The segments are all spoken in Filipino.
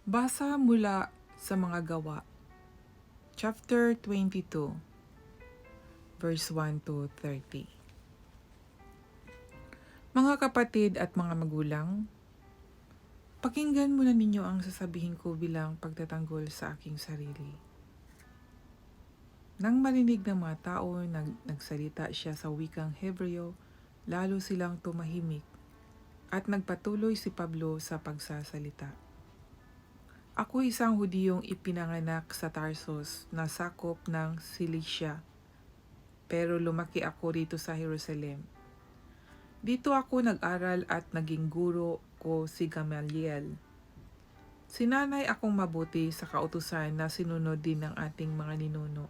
Basa mula sa mga gawa, chapter 22, verse 1 to 30. Mga kapatid at mga magulang, pakinggan muna ninyo ang sasabihin ko bilang pagtatanggol sa aking sarili. Nang marinig ng mga tao na nagsalita siya sa wikang Hebreo, lalo silang tumahimik at nagpatuloy si Pablo sa pagsasalita. Ako isang Hudiyong ipinanganak sa Tarsus na sakop ng Cilicia, pero lumaki ako rito sa Jerusalem. Dito ako nag-aral at naging guro ko si Gamaliel. Sinanay akong mabuti sa kautusan na sinunod din ng ating mga ninuno.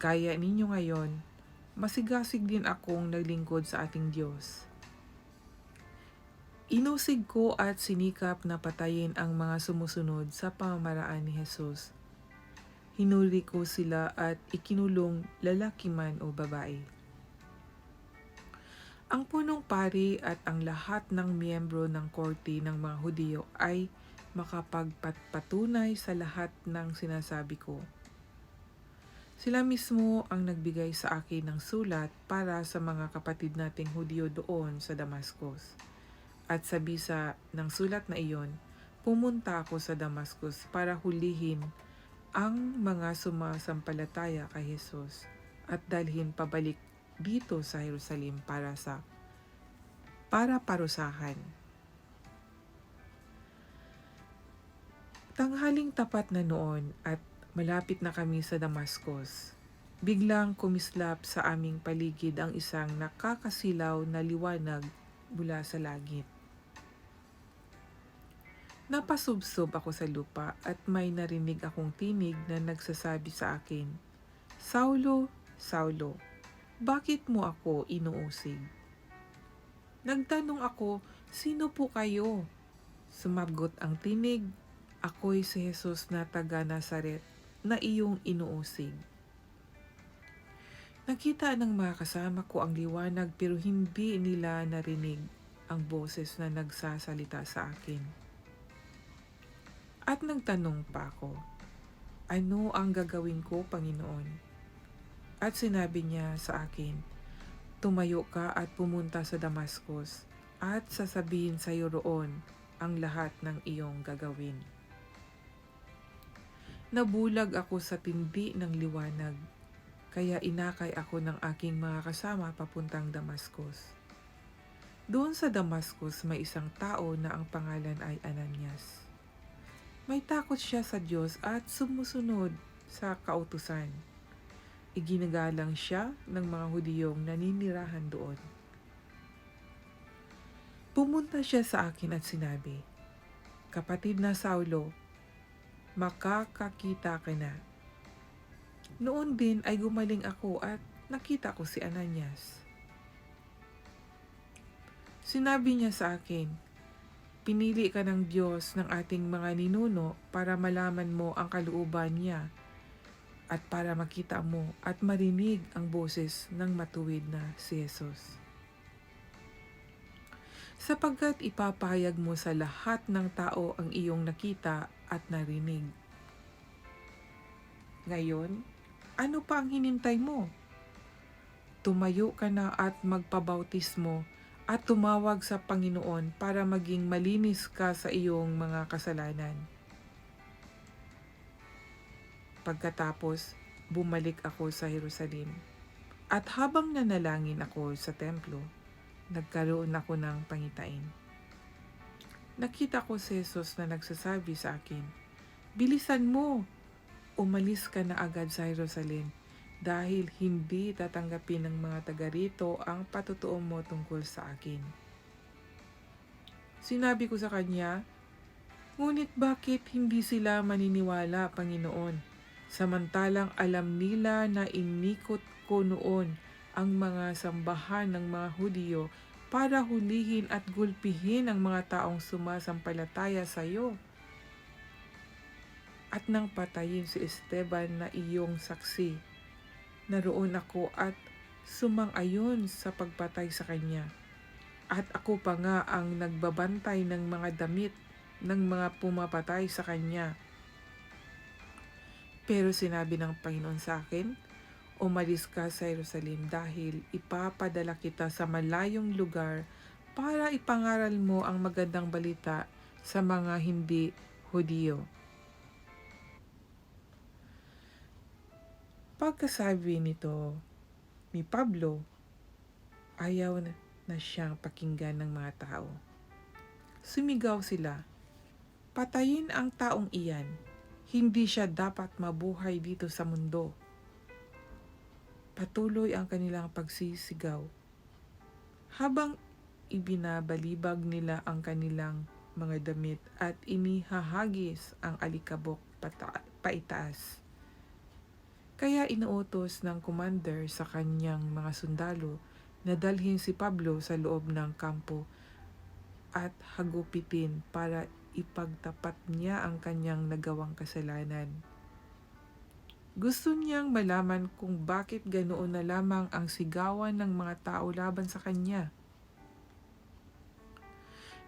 Gaya ninyo ngayon, masigasig din akong naglingkod sa ating Diyos. Inusig ko at sinikap na patayin ang mga sumusunod sa pamamaraan ni Jesus. Hinuli ko sila at ikinulong lalaki man o babae. Ang punong pari at ang lahat ng miyembro ng korte ng mga Hudiyo ay makapagpatunay sa lahat ng sinasabi ko. Sila mismo ang nagbigay sa akin ng sulat para sa mga kapatid nating Hudiyo doon sa Damascus. At sa bisa ng sulat na iyon, pumunta ako sa Damascus para hulihin ang mga sumasampalataya kay Jesus at dalhin pabalik dito sa Jerusalem para parusahan. Tanghaling tapat na noon at malapit na kami sa Damascus, biglang kumislap sa aming paligid ang isang nakakasilaw na liwanag mula sa langit. Napasubsob ako sa lupa at may narinig akong tinig na nagsasabi sa akin, "Saulo, Saulo, bakit mo ako inuusig?" Nagtanong ako, "Sino po kayo?" Sumagot ang tinig, "Ako'y si Jesus na taga Nazaret na iyong inuusig." Nakita ng mga kasama ko ang liwanag pero hindi nila narinig ang boses na nagsasalita sa akin. At nagtanong pa ako, "Ano ang gagawin ko, Panginoon?" At sinabi niya sa akin, "Tumayo ka at pumunta sa Damascus at sasabihin sa iyo roon ang lahat ng iyong gagawin." Nabulag ako sa tindi ng liwanag, kaya inakay ako ng aking mga kasama papuntang Damascus. Doon sa Damascus may isang tao na ang pangalan ay Ananias. May takot siya sa Diyos at sumusunod sa kautusan. Iginagalang siya ng mga Hudiyong naninirahan doon. Pumunta siya sa akin at sinabi, "Kapatid na Saulo, makakakita ka na." Noon din ay gumaling ako at nakita ko si Ananias. Sinabi niya sa akin, "Pinili ka ng Diyos ng ating mga ninuno para malaman mo ang kalooban niya at para makita mo at marinig ang boses ng matuwid na si Jesus. Sapagkat ipapahayag mo sa lahat ng tao ang iyong nakita at narinig. Ngayon, ano pa ang hinintay mo? Tumayo ka na at magpabautismo at tumawag sa Panginoon para maging malinis ka sa iyong mga kasalanan." Pagkatapos, bumalik ako sa Jerusalem. At habang nanalangin ako sa templo, nagkaroon ako ng pangitain. Nakita ko si Jesus na nagsasabi sa akin, "Bilisan mo! Umalis ka na agad sa Jerusalem dahil hindi tatanggapin ng mga taga rito ang patutuo mo tungkol sa akin." Sinabi ko sa kanya, "Ngunit bakit hindi sila maniniwala, Panginoon? Samantalang alam nila na inikot ko noon ang mga sambahan ng mga Hudiyo para hulihin at gulpihin ang mga taong sumasampalataya sa iyo. At nang patayin si Esteban na iyong saksi, naroon ako at sumang-ayon sa pagpatay sa kanya. At ako pa nga ang nagbabantay ng mga damit ng mga pumapatay sa kanya. Pero sinabi ng Panginoon sa akin, umalis ka sa Jerusalem dahil ipapadala kita sa malayong lugar para ipangaral mo ang magandang balita sa mga hindi Hudiyo. Pagkasabi nito ni Pablo, ayaw na siyang pakinggan ng mga tao. Sumigaw sila, patayin ang taong iyan. Hindi siya dapat mabuhay dito sa mundo. Patuloy ang kanilang pagsisigaw. Habang ibinabalibag nila ang kanilang mga damit at inihahagis ang alikabok paitaas. Kaya inuutos ng commander sa kanyang mga sundalo na dalhin si Pablo sa loob ng kampo at hagupitin para ipagtapat niya ang kanyang nagawang kasalanan. Gusto niyang malaman kung bakit ganoon na lamang ang sigawan ng mga tao laban sa kanya.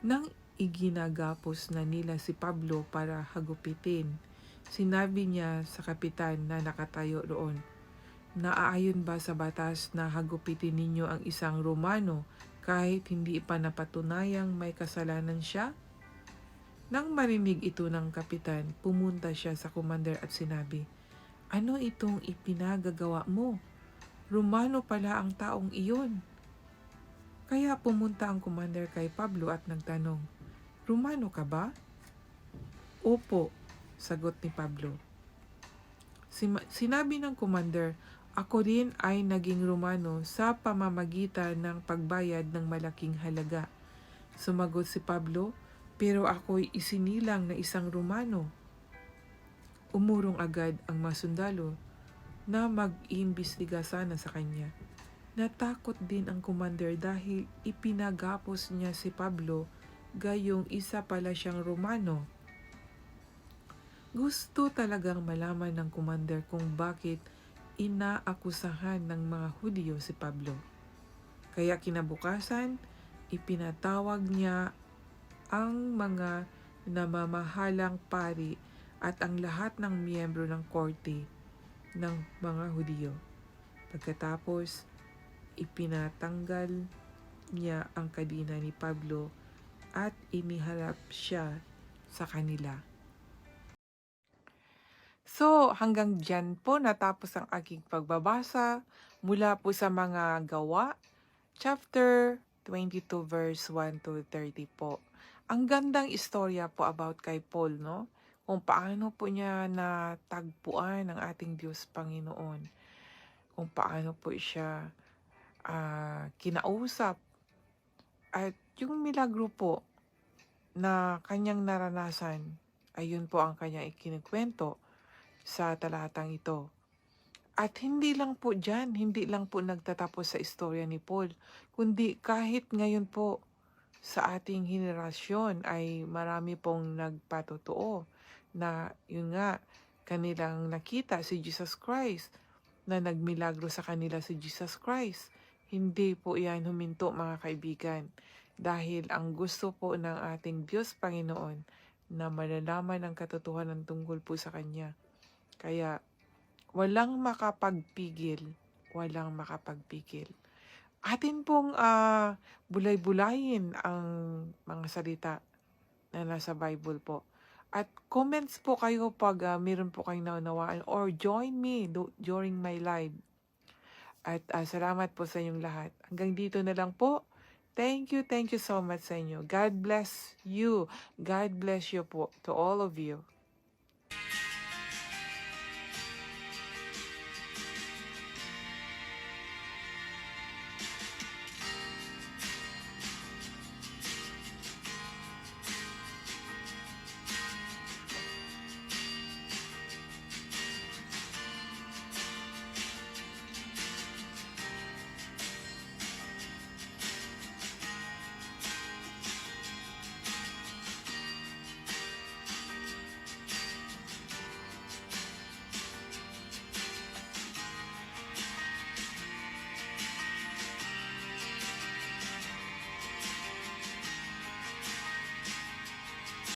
Nang iginagapos na nila si Pablo para hagupitin, sinabi niya sa kapitan na nakatayo roon, naaayon ba sa batas na hagupitin ninyo ang isang Romano kahit hindi pa napatunayang may kasalanan siya? Nang marinig ito ng kapitan, pumunta siya sa commander at sinabi, ano itong ipinagagawa mo? Romano pala ang taong iyon. Kaya pumunta ang commander kay Pablo at nagtanong, Romano ka ba? Opo, sagot ni Pablo. Sinabi ng commander, ako rin ay naging Romano sa pamamagitan ng pagbayad ng malaking halaga. Sumagot si Pablo, pero ako'y isinilang na isang Romano. Umurong agad ang mga sundalo na mag-iimbestiga sana sa kanya. Natakot din ang commander dahil ipinagapos niya si Pablo gayong isa pala siyang Romano. Gusto talagang malaman ng commander kung bakit inaakusahan ng mga Hudyo si Pablo. Kaya kinabukasan, ipinatawag niya ang mga namamahalang pari at ang lahat ng miyembro ng korte ng mga Hudyo. Pagkatapos, ipinatanggal niya ang kadina ni Pablo at iniharap siya sa kanila. So, hanggang dyan po natapos ang aking pagbabasa mula po sa mga gawa, chapter 22 verse 1 to 30 po. Ang gandang istorya po about kay Paul, no? Kung paano po niya natagpuan ng ating Diyos Panginoon. Kung paano po siya kinausap. At yung milagro po na kanyang naranasan, ayun po ang kanyang ikinikwento sa talatang ito. At hindi lang po dyan, hindi lang po nagtatapos sa istorya ni Paul, kundi kahit ngayon po sa ating henerasyon ay marami pong nagpatotoo na yun nga, kanilang nakita si Jesus Christ, na nagmilagro sa kanila si Jesus Christ. Hindi po yan huminto mga kaibigan, dahil ang gusto po ng ating Diyos Panginoon na malalaman ang katotohanan tungkol po sa Kanya. Kaya walang makapagpigil, walang makapagpigil. Atin pong bulay-bulayin ang mga salita na nasa Bible po. At comments po kayo pag meron po kayong naunawaan or join me during my live. At salamat po sa inyong lahat. Hanggang dito na lang po. Thank you so much sa inyo. God bless you. God bless you po to all of you.